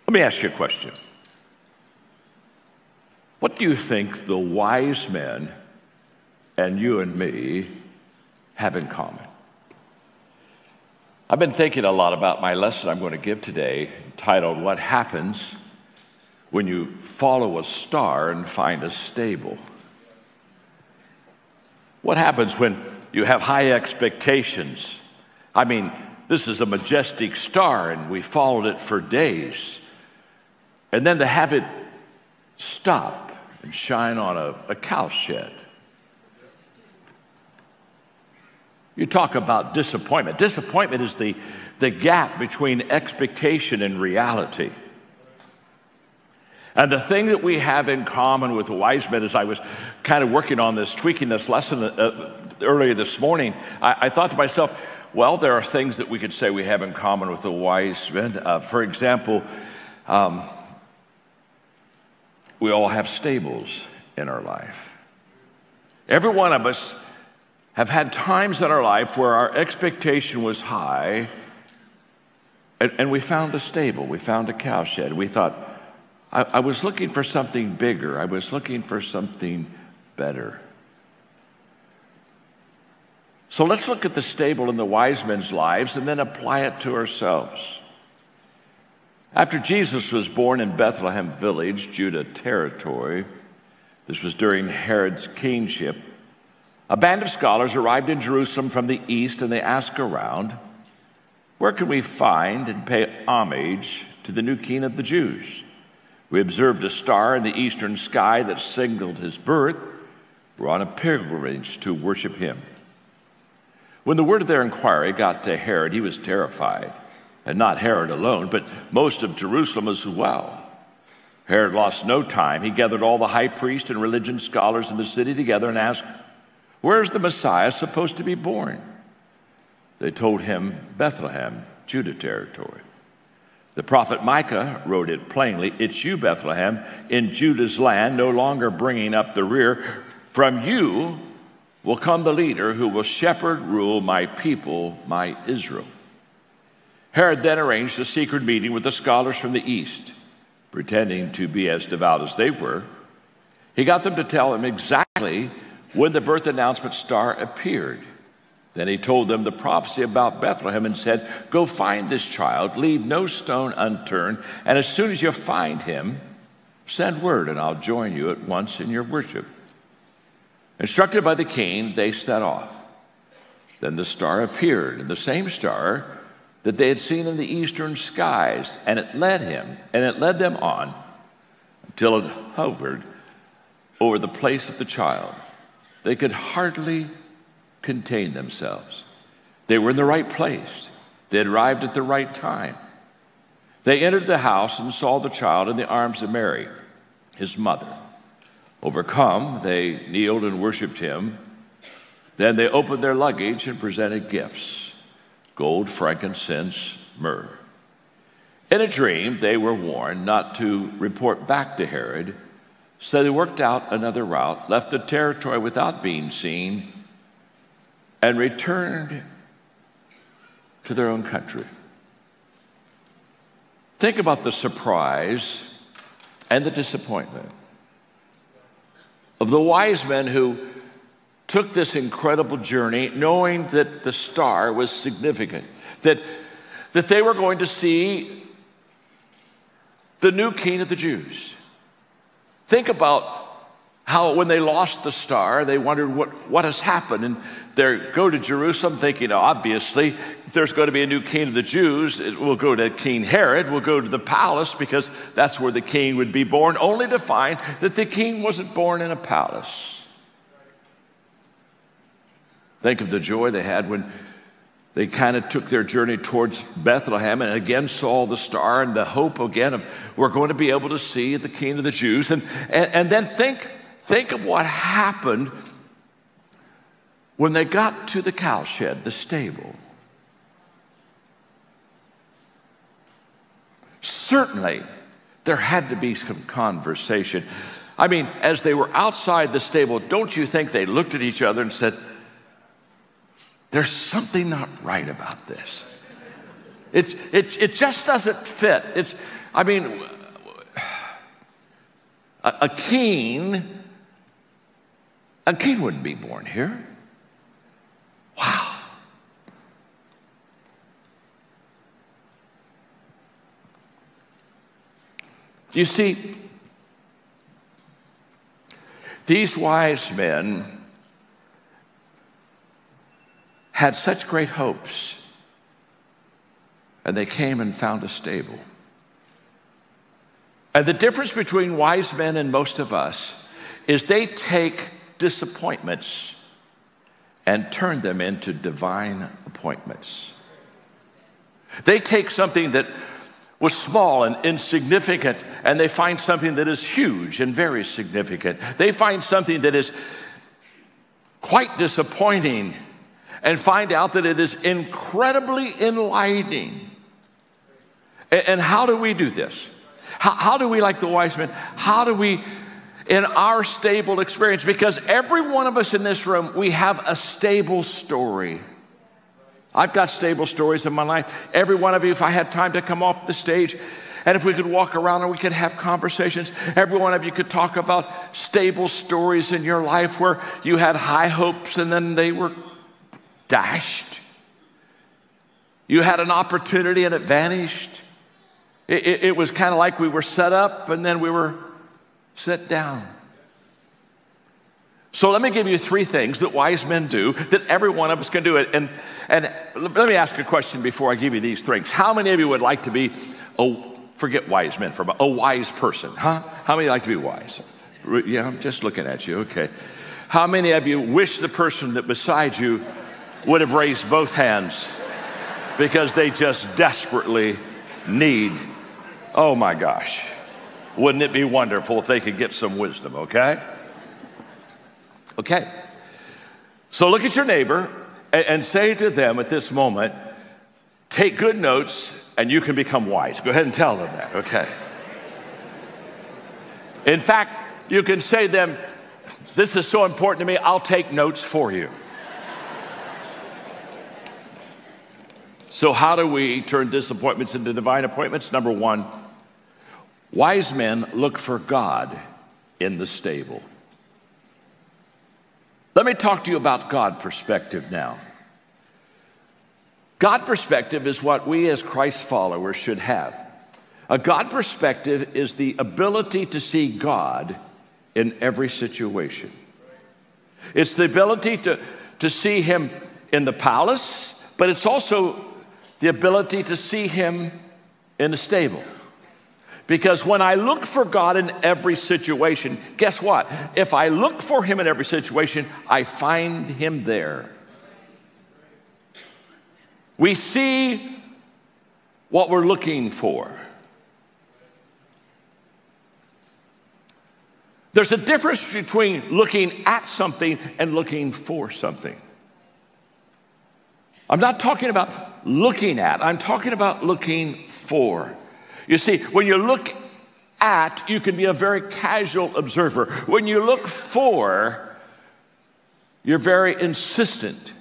Let me ask you a question. What do you think the wise men and you and me have in common? I've been thinking a lot about my lesson I'm going to give today, titled, What Happens When You Follow a Star and Find a Stable? What happens when you have high expectations? I mean, this is a majestic star, and we followed it for days. And then to have it stop and shine on a cow shed. You talk about disappointment. Disappointment is the gap between expectation and reality. And the thing that we have in common with the wise men, as I was kind of working on this, tweaking this lesson earlier this morning, I thought to myself, well, there are things that we could say we have in common with the wise men. For example, we all have stables in our life. Every one of us have had times in our life where our expectation was high, and we found a stable, we found a cow shed. We thought, I was looking for something bigger. I was looking for something better. So let's look at the stable in the wise men's lives and then apply it to ourselves. After Jesus was born in Bethlehem village, Judah territory, this was during Herod's kingship, a band of scholars arrived in Jerusalem from the east, and they asked around, where can we find and pay homage to the new king of the Jews? We observed a star in the eastern sky that signaled his birth. We're on a pilgrimage to worship him. When the word of their inquiry got to Herod, he was terrified. And not Herod alone, but most of Jerusalem as well. Herod lost no time. He gathered all the high priests and religion scholars in the city together and asked, where's the Messiah supposed to be born? They told him, Bethlehem, Judah territory. The prophet Micah wrote it plainly, it's you, Bethlehem, in Judah's land, no longer bringing up the rear. From you will come the leader who will shepherd, rule my people, my Israel. Herod then arranged a secret meeting with the scholars from the east, pretending to be as devout as they were. He got them to tell him exactly when the birth announcement star appeared. Then he told them the prophecy about Bethlehem and said, go find this child, leave no stone unturned, and as soon as you find him, send word and I'll join you at once in your worship. Instructed by the king, they set off. Then the star appeared, and the same star that they had seen in the eastern skies, and it led them on until it hovered over the place of the child. They could hardly contain themselves. They were in the right place. They had arrived at the right time. They entered the house and saw the child in the arms of Mary, his mother. Overcome, they kneeled and worshiped him. Then they opened their luggage and presented gifts: gold, frankincense, myrrh. In a dream, they were warned not to report back to Herod, so they worked out another route, left the territory without being seen, and returned to their own country. Think about the surprise and the disappointment of the wise men who took this incredible journey knowing that the star was significant, that they were going to see the new king of the Jews. Think about how when they lost the star, they wondered what has happened. And they go to Jerusalem thinking, obviously, if there's going to be a new king of the Jews, we'll go to King Herod, we'll go to the palace because that's where the king would be born, only to find that the king wasn't born in a palace. Think of the joy they had when they kind of took their journey towards Bethlehem and again saw the star and the hope again of we're going to be able to see the king of the Jews. And then think of what happened when they got to the cowshed, the stable. Certainly, there had to be some conversation. I mean, as they were outside the stable, don't you think they looked at each other and said, there's something not right about this. It just doesn't fit. I mean, a king wouldn't be born here. Wow. You see, these wise men had such great hopes, and they came and found a stable. And the difference between wise men and most of us is they take disappointments and turn them into divine appointments. They take something that was small and insignificant, and they find something that is huge and very significant. They find something that is quite disappointing and find out that it is incredibly enlightening. And how do we do this? How do we, like the wise men, how do we, in our stable experience, because every one of us in this room, we have a stable story. I've got stable stories in my life. Every one of you, if I had time to come off the stage, and if we could walk around and we could have conversations, every one of you could talk about stable stories in your life where you had high hopes and then they were dashed. You had an opportunity and it vanished. It was kind of like we were set up and then we were set down. So let me give you 3 things that wise men do that every one of us can do it. And let me ask a question before I give you these things. How many of you would like to be, forget wise men, for a wise person, huh? How many like to be wise? Yeah, I'm just looking at you, okay. How many of you wish the person that beside you would have raised both hands because they just desperately need, oh my gosh, wouldn't it be wonderful if they could get some wisdom, okay? Okay, so look at your neighbor and say to them at this moment, take good notes and you can become wise. Go ahead and tell them that, okay? In fact, you can say to them, this is so important to me, I'll take notes for you. So how do we turn disappointments into divine appointments? Number 1, wise men look for God in the stable. Let me talk to you about God perspective now. God perspective is what we as Christ followers should have. A God perspective is the ability to see God in every situation. It's the ability to see him in the palace, but it's also the ability to see him in the stable. Because when I look for God in every situation, guess what? If I look for him in every situation, I find him there. We see what we're looking for. There's a difference between looking at something and looking for something. I'm not talking about looking at, I'm talking about looking for. You see, when you look at, you can be a very casual observer. When you look for, you're very insistent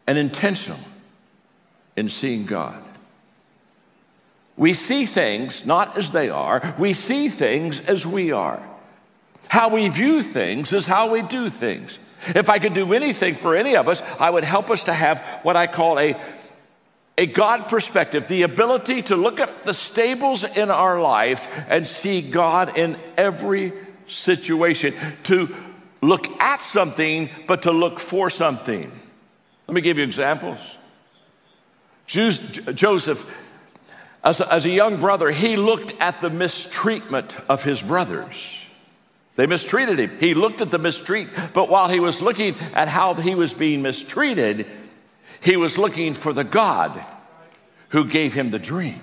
and intentional in seeing God. We see things not as they are, we see things as we are. How we view things is how we do things. If I could do anything for any of us, I would help us to have what I call a God perspective, the ability to look at the stables in our life and see God in every situation, to look at something, but to look for something. Let me give you examples. Joseph, as a young brother, he looked at the mistreatment of his brothers. They mistreated him. He looked at the mistreatment, but while he was looking at how he was being mistreated, he was looking for the God who gave him the dream.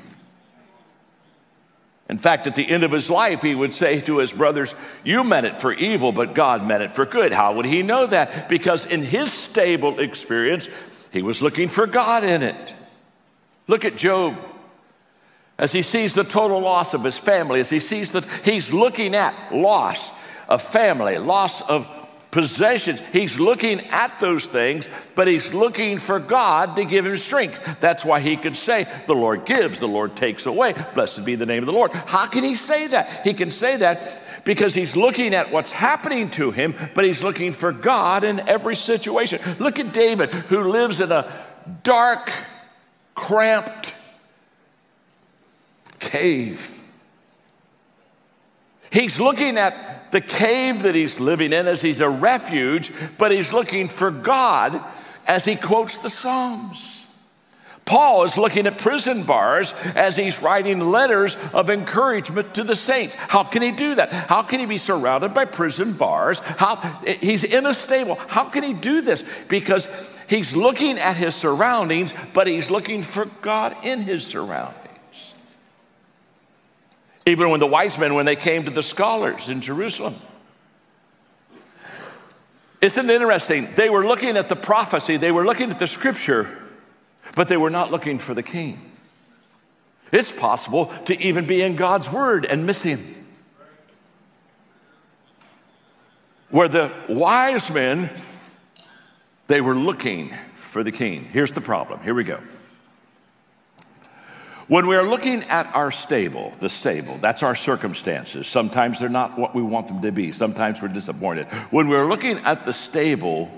In fact, at the end of his life, he would say to his brothers, you meant it for evil, but God meant it for good. How would he know that? Because in his stable experience, he was looking for God in it. Look at Job. As he sees the total loss of his family, as he sees that he's looking at loss of family, loss of possessions. He's looking at those things, but he's looking for God to give him strength. That's why he could say, the Lord gives, the Lord takes away. Blessed be the name of the Lord. How can he say that? He can say that because he's looking at what's happening to him, but he's looking for God in every situation. Look at David, who lives in a dark, cramped cave. He's looking at the cave that he's living in as he's a refuge, but he's looking for God as he quotes the Psalms. Paul is looking at prison bars as he's writing letters of encouragement to the saints. How can he do that? How can he be surrounded by prison bars? He's in a stable. How can he do this? Because he's looking at his surroundings, but he's looking for God in his surroundings. Even when the wise men, when they came to the scholars in Jerusalem. Isn't it interesting? They were looking at the prophecy, they were looking at the scripture, but they were not looking for the king. It's possible to even be in God's word and miss him. Where the wise men, they were looking for the king. Here's the problem. Here we go. When we are looking at our stable, the stable, that's our circumstances. Sometimes they're not what we want them to be. Sometimes we're disappointed. When we're looking at the stable,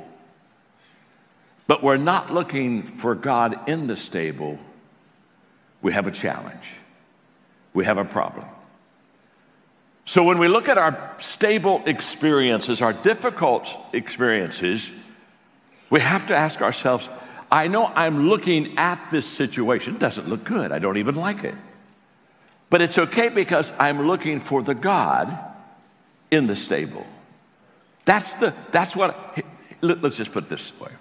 but we're not looking for God in the stable, we have a challenge. We have a problem. So when we look at our stable experiences, our difficult experiences, we have to ask ourselves, I know I'm looking at this situation. It doesn't look good. I don't even like it. But it's okay because I'm looking for the God in the stable. Let's just put it this way.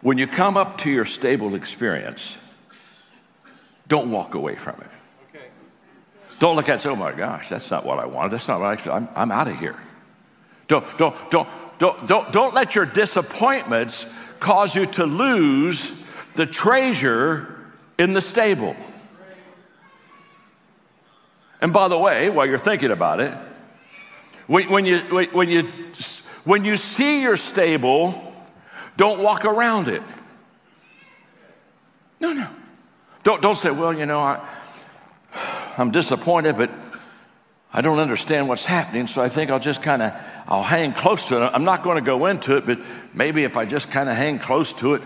When you come up to your stable experience, don't walk away from it. Okay. Don't look at it and say, oh my gosh, that's not what I wanted. That's not what I'm out of here. Don't let your disappointments cause you to lose the treasure in the stable. And by the way, while you're thinking about it, when you see your stable, don't walk around it. No. Don't say, well, you know, I'm disappointed, but I don't understand what's happening, so I think I'll hang close to it. I'm not going to go into it, but maybe if I just kind of hang close to it,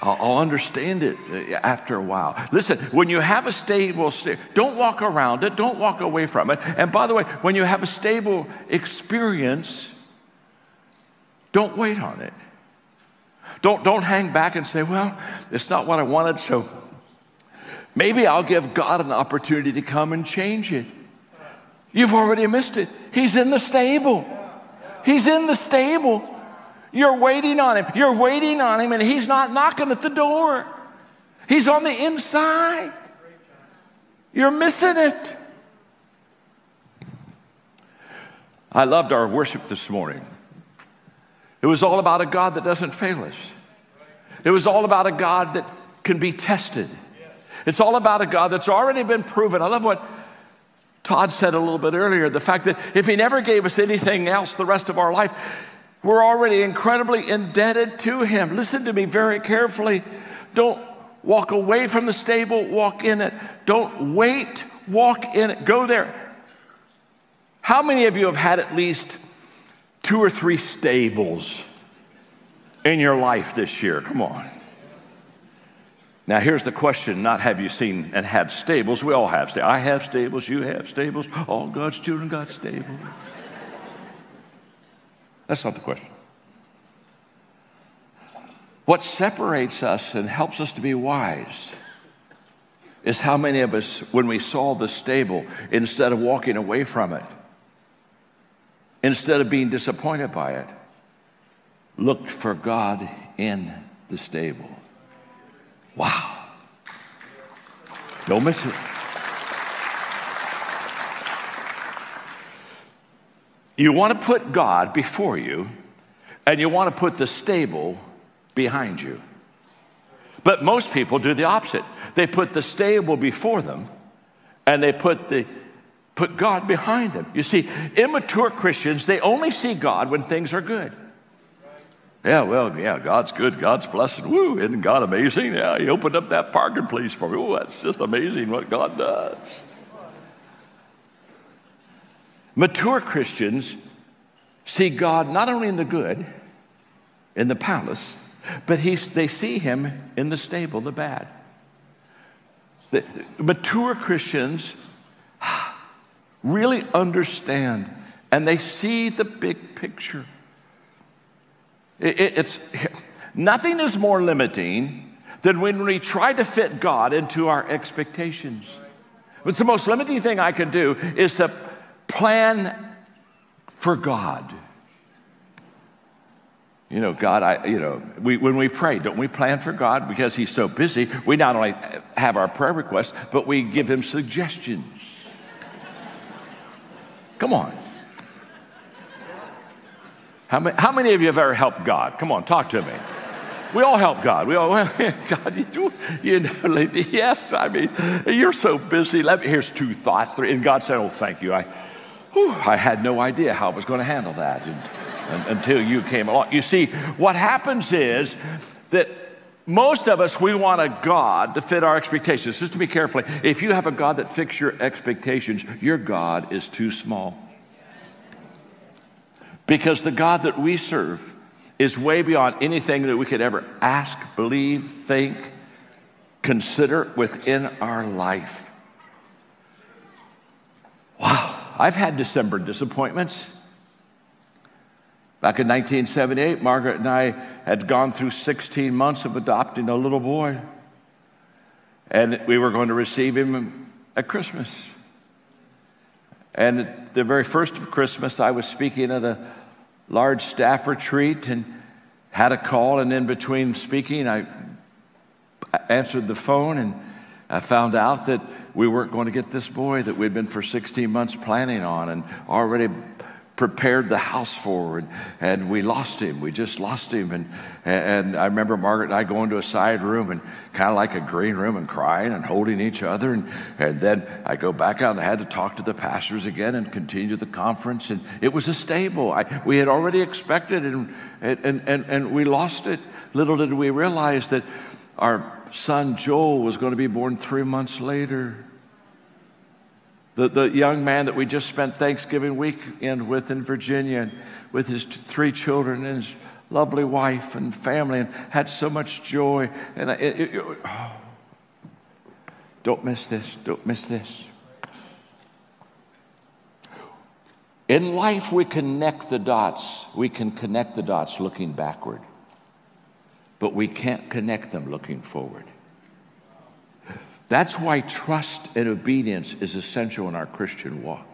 I'll understand it after a while. Listen, when you have a stable, don't walk around it. Don't walk away from it. And by the way, when you have a stable experience, don't wait on it. Don't hang back and say, well, it's not what I wanted, so maybe I'll give God an opportunity to come and change it. You've already missed it. He's in the stable. He's in the stable. You're waiting on him. You're waiting on him, and he's not knocking at the door. He's on the inside. You're missing it. I loved our worship this morning. It was all about a God that doesn't fail us. It was all about a God that can be tested. It's all about a God that's already been proven. I love what Todd said a little bit earlier, the fact that if he never gave us anything else the rest of our life, we're already incredibly indebted to him. Listen to me very carefully. Don't walk away from the stable, walk in it. Don't wait, walk in it. Go there. How many of you have had at least 2 or 3 stables in your life this year? Come on. Now, here's the question, not have you seen and had stables. We all have stables. I have stables. You have stables. All God's children got stables. That's not the question. What separates us and helps us to be wise is how many of us, when we saw the stable, instead of walking away from it, instead of being disappointed by it, looked for God in the stable. Wow. Don't miss it. You want to put God before you, and you want to put the stable behind you. But most people do the opposite. They put the stable before them, and they put the put God behind them. You see, immature Christians, they only see God when things are good. Yeah, well, yeah, God's good. God's blessed. Woo, isn't God amazing? Yeah, he opened up that parking place for me. Ooh, that's just amazing what God does. Mature Christians see God not only in the good, in the palace, but they see him in the stable, the bad. The mature Christians really understand, and they see the big picture. It's nothing is more limiting than when we try to fit God into our expectations. It's the most limiting thing I can do is to plan for God. You know, God, when we pray, don't we plan for God? Because he's so busy, we not only have our prayer requests, but we give him suggestions. Come on. How many of you have ever helped God? Come on, talk to me. We all help God. We all, God, yes, I mean, you're so busy. Here's 2 thoughts. And God said, oh, thank you. I had no idea how I was going to handle that until you came along. You see, what happens is that most of us, we want a God to fit our expectations. Listen to me carefully. If you have a God that fits your expectations, your God is too small. Because the God that we serve is way beyond anything that we could ever ask, believe, think, consider within our life. Wow, I've had December disappointments. Back in 1978, Margaret and I had gone through 16 months of adopting a little boy. And we were going to receive him at Christmas. And the very first of Christmas, I was speaking at a large staff retreat and had a call. And in between speaking, I answered the phone and I found out that we weren't going to get this boy that we'd been for 16 months planning on and already prepared the house for, and we lost him. We just lost him. And I remember Margaret and I going to a side room and kind of like a green room and crying and holding each other. And then I go back out and I had to talk to the pastors again and continue the conference. And it was a stable. We had already expected and we lost it. Little did we realize that our son Joel was going to be born 3 months later. The young man that we just spent Thanksgiving weekend with in Virginia, and with his 3 children and his lovely wife and family, and had so much joy. And don't miss this. Don't miss this. In life, we connect the dots. We can connect the dots looking backward, but we can't connect them looking forward. That's why trust and obedience is essential in our Christian walk.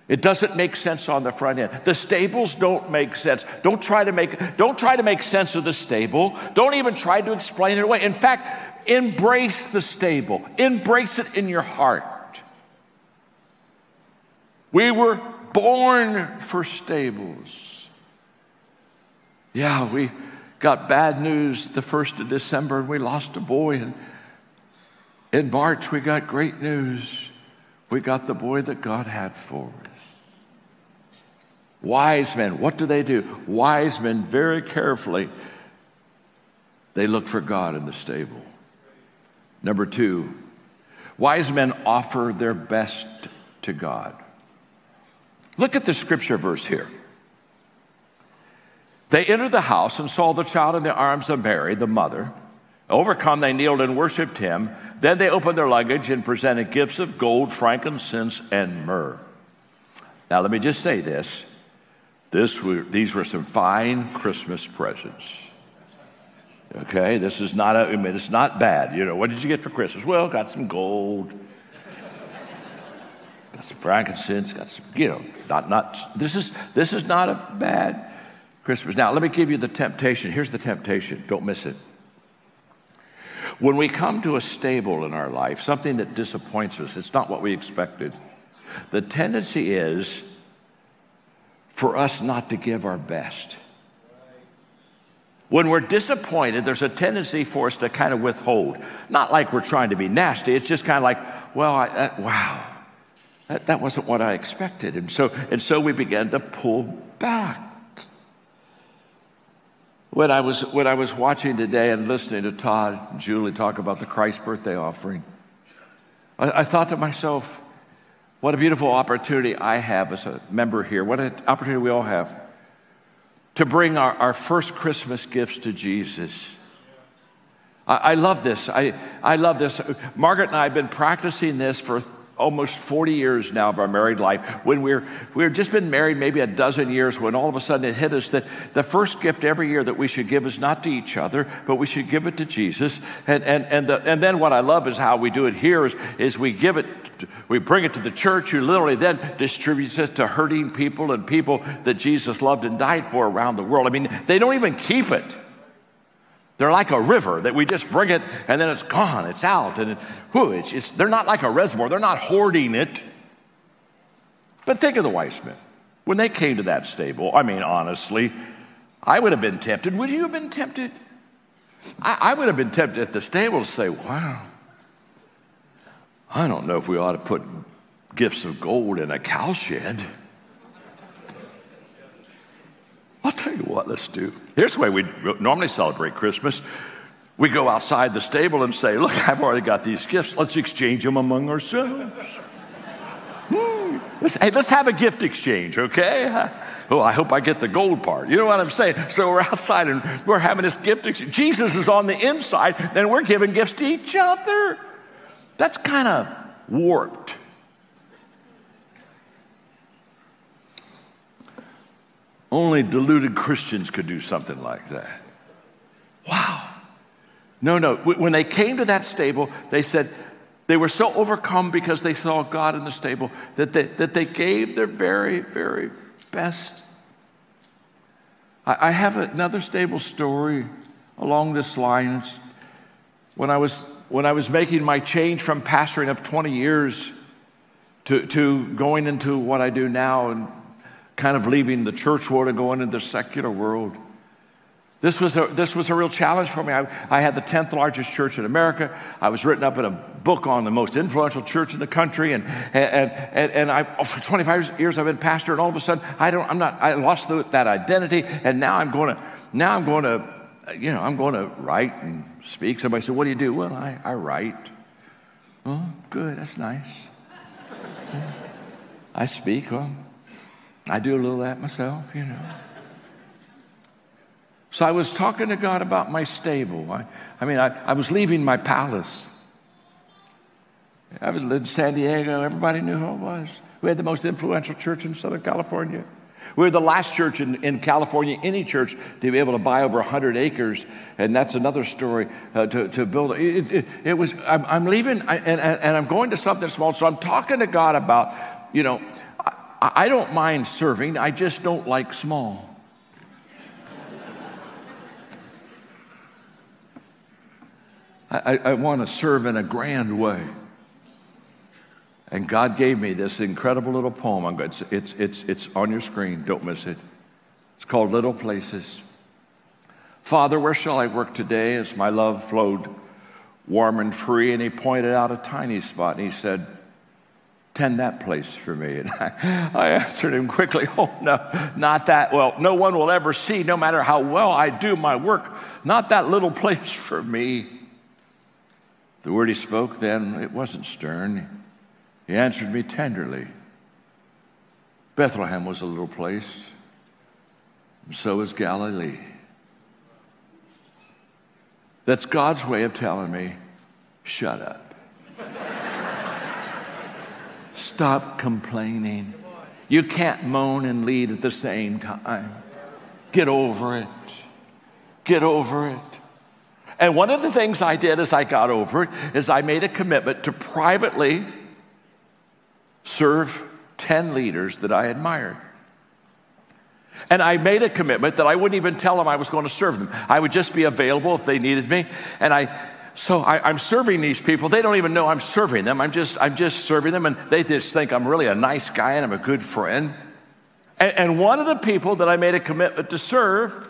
It doesn't make sense on the front end. The stables don't make sense. Don't try to make sense of the stable. Don't even try to explain it away. In fact, embrace the stable. Embrace it in your heart. We were born for stables. Yeah, we got bad news the 1st of December and we lost a boy, and in March, we got great news. We got the boy that God had for us. Wise men, what do? Wise men, very carefully, they look for God in the stable. Number 2, wise men offer their best to God. Look at the scripture verse here. They entered the house and saw the child in the arms of Mary, the mother. Overcome, they kneeled and worshiped him. Then they opened their luggage and presented gifts of gold, frankincense, and myrrh. Now, let me just say this. These were some fine Christmas presents. Okay, it's not bad. You know, what did you get for Christmas? Well, got some gold, got some frankincense, got some, this is not a bad Christmas. Now, let me give you the temptation. Here's the temptation. Don't miss it. When we come to a stable in our life, something that disappoints us, it's not what we expected, the tendency is for us not to give our best. When we're disappointed, there's a tendency for us to kind of withhold. Not like we're trying to be nasty. It's just kind of like, wow. That wasn't what I expected. And so we began to pull back. When I was watching today and listening to Todd and Julie talk about the Christ birthday offering, I thought to myself, what a beautiful opportunity I have as a member here. What an opportunity we all have to bring our first Christmas gifts to Jesus. I love this. I love this. Margaret and I have been practicing this for almost 40 years now of our married life. When we've just been married maybe a dozen years, when all of a sudden it hit us that the first gift every year that we should give is not to each other, but we should give it to Jesus. And then what I love is how we do it here is we give it, we bring it to the church, who literally then distributes it to hurting people and people that Jesus loved and died for around the world. I mean, they don't even keep it. They're like a river that we just bring it and then it's gone, it's out. And they're not like a reservoir, they're not hoarding it. But think of the wise men. When they came to that stable, I mean, honestly, I would have been tempted. Would you have been tempted? I would have been tempted at the stable to say, wow, I don't know if we ought to put gifts of gold in a cow shed. I'll tell you what, let's do. Here's the way we normally celebrate Christmas. We go outside the stable and say, look, I've already got these gifts. Let's exchange them among ourselves. Let's have a gift exchange, okay? Oh, I hope I get the gold part. You know what I'm saying? So we're outside and we're having this gift exchange. Jesus is on the inside, and we're giving gifts to each other. That's kind of warped. Only deluded Christians could do something like that. Wow. No. When they came to that stable, they said they were so overcome because they saw God in the stable that they gave their very, very best. I have another stable story along this line. It's when I was making my change from pastoring of 20 years to going into what I do now and kind of leaving the church world and going into the secular world. This was a real challenge for me. I had the 10th largest church in America. I was written up in a book on the most influential church in the country, and for 25 years I've been pastor, and all of a sudden I lost that identity, and now I'm going to write and speak. Somebody said, "What do you do?" Well, I write. Oh, good, that's nice. I speak. Well, I do a little of that myself, you know. So I was talking to God about my stable. I was leaving my palace. I was in San Diego. Everybody knew who I was. We had the most influential church in Southern California. We were the last church in California, any church, to be able to buy over 100 acres, and that's another story, to build. I'm leaving, and I'm going to something small, so I'm talking to God about, I don't mind serving, I just don't like small. I want to serve in a grand way. And God gave me this incredible little poem. It's on your screen, don't miss it. It's called Little Places. Father, where shall I work today as my love flowed warm and free? And he pointed out a tiny spot and he said, tend that place for me. And I answered him quickly, oh, no, not that. Well, no one will ever see, no matter how well I do my work, not that little place for me. The word he spoke then, it wasn't stern. He answered me tenderly. Bethlehem was a little place, and so is Galilee. That's God's way of telling me, shut up. Stop complaining. You can't moan and lead at the same time. Get over it. Get over it. And one of the things I did as I got over it is I made a commitment to privately serve 10 leaders that I admired. And I made a commitment that I wouldn't even tell them I was going to serve them. I would just be available if they needed me. And I'm serving these people. They don't even know I'm serving them. I'm just serving them, and they just think I'm really a nice guy and I'm a good friend. And one of the people that I made a commitment to serve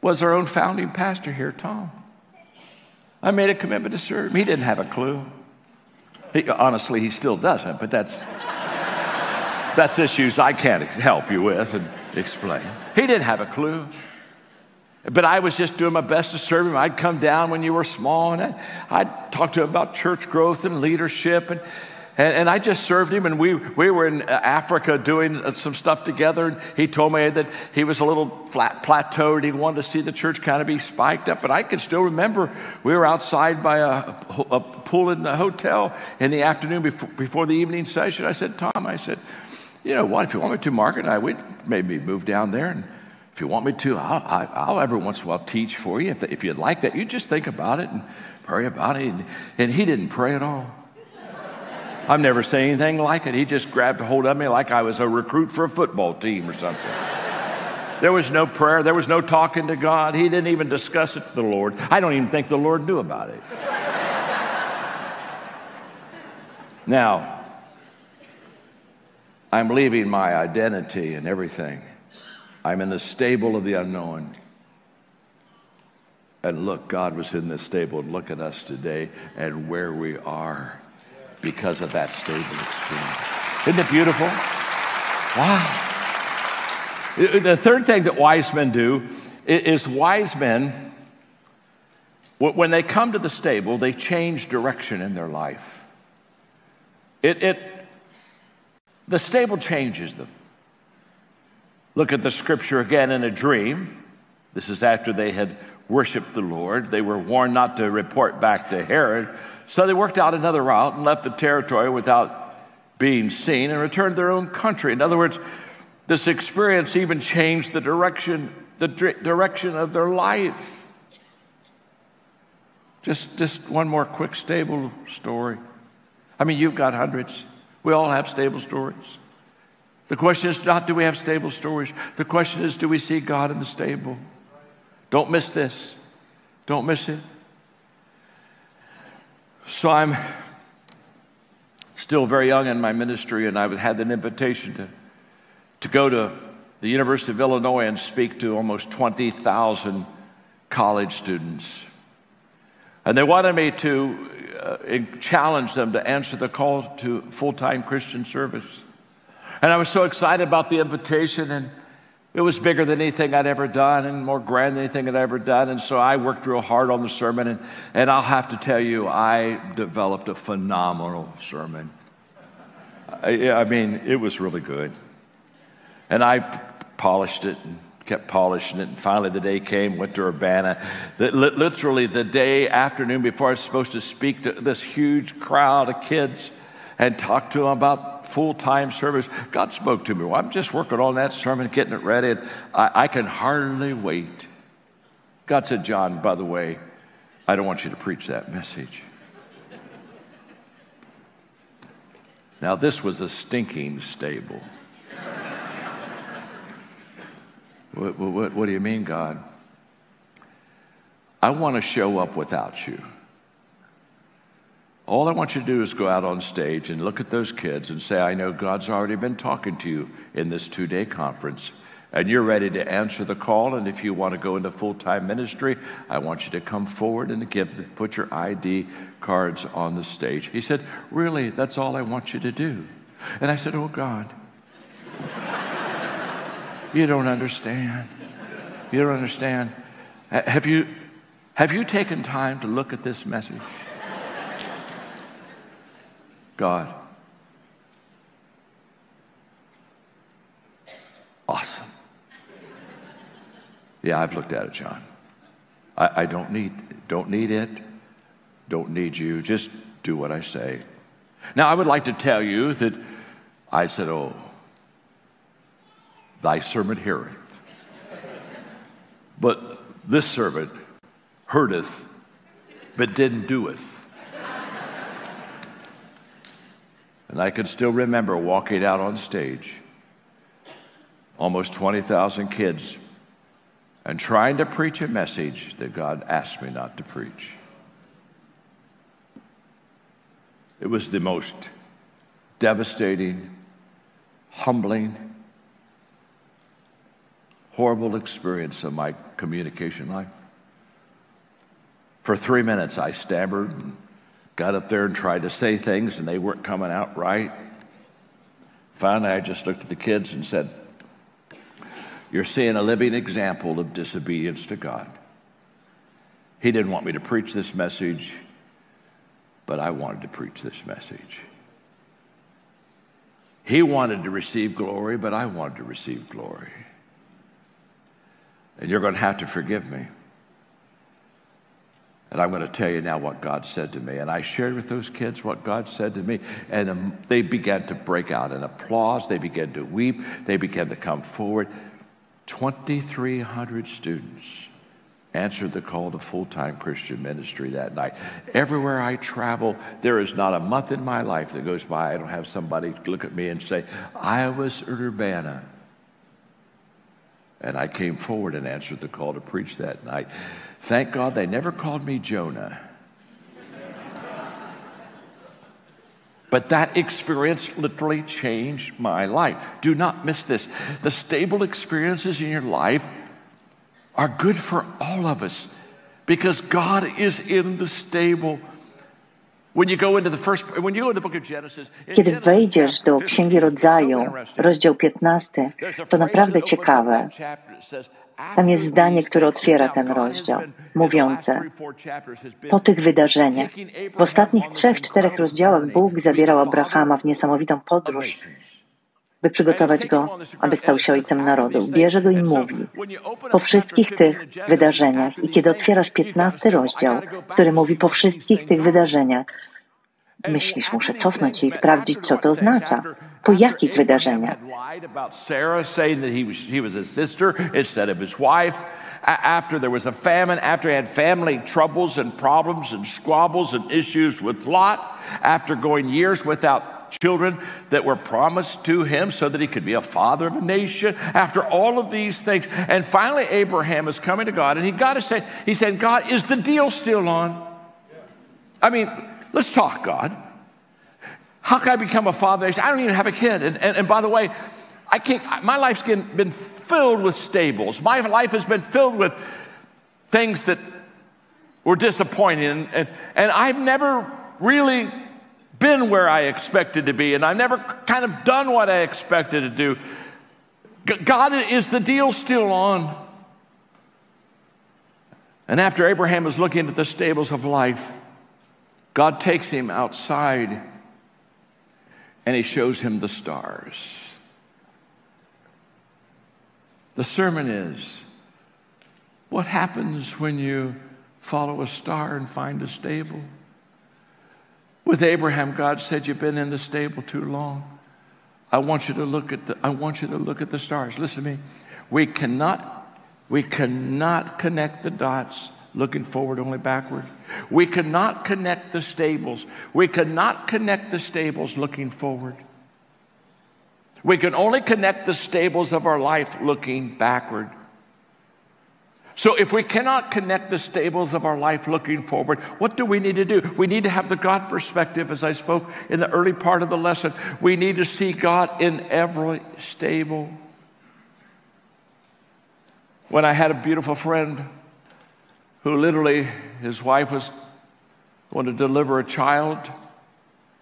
was our own founding pastor here, Tom. I made a commitment to serve him. He didn't have a clue. Honestly, he still doesn't, but that's issues I can't help you with and explain. He didn't have a clue. But I was just doing my best to serve him. I'd come down when you were small, and I'd talk to him about church growth and leadership, and I just served him. And we were in Africa doing some stuff together, and he told me that he was a little flat plateaued. He wanted to see the church kind of be spiked up. But I can still remember we were outside by a pool in the hotel in the afternoon before the evening session. I said, Tom, you know what, if you want me to, Margaret and I, we'd maybe move down there, and if you want me to, I'll every once in a while teach for you. If you'd like that, you just think about it and pray about it. And he didn't pray at all. I've never seen anything like it. He just grabbed a hold of me like I was a recruit for a football team or something. There was no prayer. There was no talking to God. He didn't even discuss it to the Lord. I don't even think the Lord knew about it. Now, I'm leaving my identity and everything. I'm in the stable of the unknown. And look, God was in this stable, and look at us today and where we are because of that stable experience. Isn't it beautiful? Wow. The third thing that wise men do is wise men, when they come to the stable, they change direction in their life. The stable changes them. Look at the scripture again in a dream. This is after they had worshiped the Lord. They were warned not to report back to Herod. So they worked out another route and left the territory without being seen and returned to their own country. In other words, this experience even changed the direction of their life. Just one more quick stable story. I mean, you've got hundreds. We all have stable stories. The question is not, do we have stable stories? The question is, do we see God in the stable? Don't miss this. Don't miss it. So I'm still very young in my ministry, and I had an invitation to go to the University of Illinois and speak to almost 20,000 college students. And they wanted me to challenge them to answer the call to full-time Christian service. And I was so excited about the invitation, and it was bigger than anything I'd ever done and more grand than anything I'd ever done. And so I worked real hard on the sermon, and I'll have to tell you, I developed a phenomenal sermon. I mean, it was really good. And I polished it and kept polishing it. And finally the day came, went to Urbana. Literally the day afternoon before I was supposed to speak to this huge crowd of kids and talk to them about full-time service, God spoke to me. Well, I'm just working on that sermon, getting it ready, and I can hardly wait. God said, John, by the way, I don't want you to preach that message. Now, this was a stinking stable. What do you mean, God? I want to show up without you. All I want you to do is go out on stage and look at those kids and say, I know God's already been talking to you in this 2-day conference, and you're ready to answer the call. And if you want to go into full-time ministry, I want you to come forward and put your ID cards on the stage. He said, really, that's all I want you to do? And I said, oh, God, you don't understand. You don't understand. Have you taken time to look at this message? God, awesome. Yeah, I've looked at it, John. I don't need it, don't need you. Just do what I say. Now, I would like to tell you that I said, oh, thy servant heareth. But this servant heardeth, but didn't doeth. And I can still remember walking out on stage, almost 20,000 kids, and trying to preach a message that God asked me not to preach. It was the most devastating, humbling, horrible experience of my communication life. For 3 minutes, I stammered and got up there and tried to say things, and they weren't coming out right. Finally, I just looked at the kids and said, "You're seeing a living example of disobedience to God." He didn't want me to preach this message, but I wanted to preach this message. He wanted to receive glory, but I wanted to receive glory. And you're going to have to forgive me. And I'm going to tell you now what God said to me. And I shared with those kids what God said to me. And they began to break out in applause. They began to weep. They began to come forward. 2,300 students answered the call to full-time Christian ministry that night. Everywhere I travel, there is not a month in my life that goes by I don't have somebody look at me and say, "I was Urbana." And I came forward and answered the call to preach that night. Thank God they never called me Jonah. But that experience literally changed my life. Do not miss this. The stable experiences in your life are good for all of us because God is in the stable. When you go into the book of Genesis, Kiedy wejdziesz do Księgi Rodzaju, rozdział 15, to naprawdę ciekawe. Tam jest zdanie, które otwiera ten rozdział, mówiące: po tych wydarzeniach, w ostatnich 3-4 rozdziałach Bóg zabierał Abrahama w niesamowitą podróż, by przygotować go, aby stał się ojcem narodu. Bierze go i mówi: po wszystkich tych wydarzeniach, i kiedy otwierasz 15 rozdział, który mówi po wszystkich tych wydarzeniach, myślisz, muszę cofnąć się i sprawdzić, co to oznacza. Po jakich wydarzeniach? After there was a famine, after he had family troubles and problems and squabbles and issues with Lot, after going years without children that were promised to him so that he could be a father of a nation, after all of these things. And finally, Abraham is coming to God, and he said, "God, is the deal still on? I mean, let's talk, God. How can I become a father? I don't even have a kid. And by the way, my life's been filled with stables. My life has been filled with things that were disappointing. And I've never really been where I expected to be. And I've never kind of done what I expected to do. God, is the deal still on?" And after Abraham was looking at the stables of life, God takes him outside and he shows him the stars. The sermon is, what happens when you follow a star and find a stable? With Abraham, God said, "You've been in the stable too long. I want you to look at the stars." Listen to me. We cannot connect the dots looking forward, only backward. We cannot connect the stables. We cannot connect the stables looking forward. We can only connect the stables of our life looking backward. So if we cannot connect the stables of our life looking forward, what do we need to do? We need to have the God perspective, as I spoke in the early part of the lesson. We need to see God in every stable. When I had a beautiful friend who literally, his wife was going to deliver a child,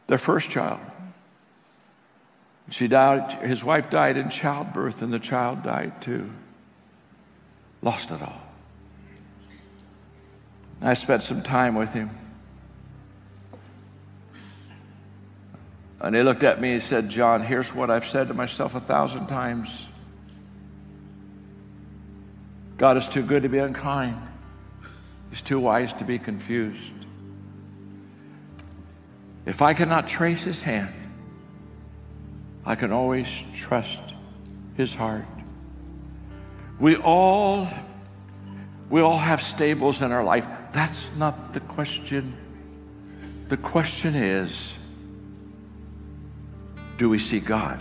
their first child. She died, his wife died in childbirth, and the child died too. Lost it all. I spent some time with him. And he looked at me and said, "John, here's what I've said to myself 1,000 times. God is too good to be unkind. He's too wise to be confused. If I cannot trace his hand, I can always trust his heart." We all have stables in our life. That's not the question. The question is, do we see God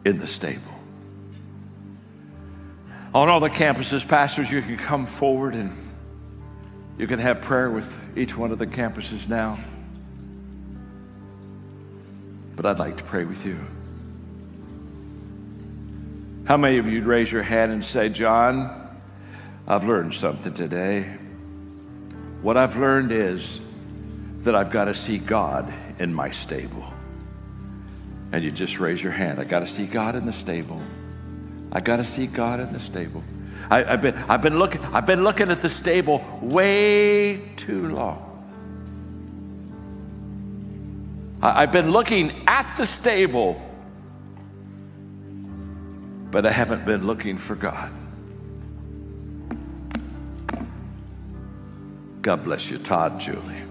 in the stable? On all the campuses, pastors, you can come forward and you can have prayer with each one of the campuses now. But I'd like to pray with you. How many of you would raise your hand and say, "John, I've learned something today. What I've learned is that I've got to see God in my stable? And you just raise your hand. I got to see God in the stable. I got to see God in the stable. I've been looking at the stable way too long. I've been looking at the stable, but I haven't been looking for God. God bless you, Todd, Julie.